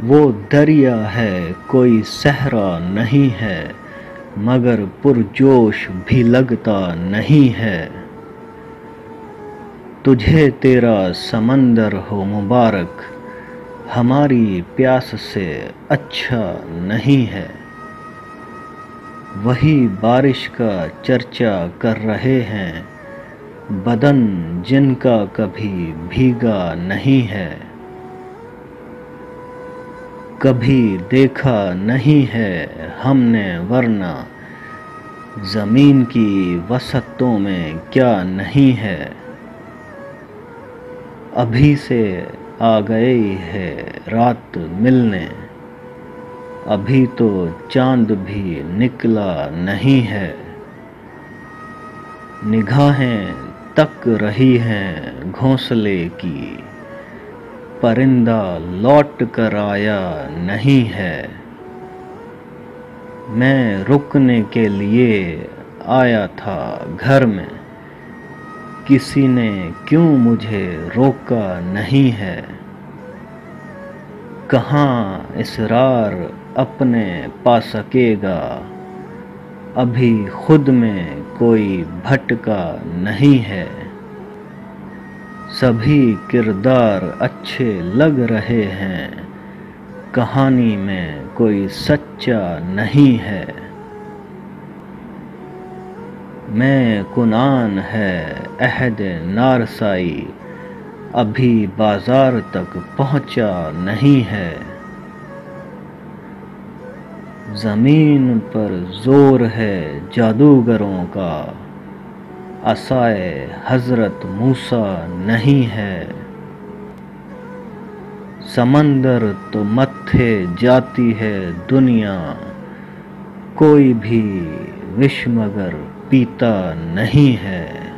वो दरिया है कोई सहरा नहीं है, मगर पुरजोश भी लगता नहीं है। तुझे तेरा समंदर हो मुबारक, हमारी प्यास से अच्छा नहीं है। वही बारिश का चर्चा कर रहे हैं, बदन जिनका कभी भीगा नहीं है। कभी देखा नहीं है हमने वरना ज़मीन की वसतों में क्या नहीं है। अभी से आ गई है रात मिलने, अभी तो चांद भी निकला नहीं है। निगाहें तक रही हैं घोंसले की, परिंदा लौट कर आया नहीं है। मैं रुकने के लिए आया था घर में, किसी ने क्यों मुझे रोका नहीं है। कहाँ इसरार अपने पा सकेगा, अभी खुद में कोई भटका नहीं है। सभी किरदार अच्छे लग रहे हैं, कहानी में कोई सच्चा नहीं है। मैं कुनान है अहद नारसाई, अभी बाजार तक पहुंचा नहीं है। ज़मीन पर जोर है जादूगरों का, असाए हज़रत मूसा नहीं है। समंदर तो मत्थे जाती है दुनिया, कोई भी विष मगर पीता नहीं है।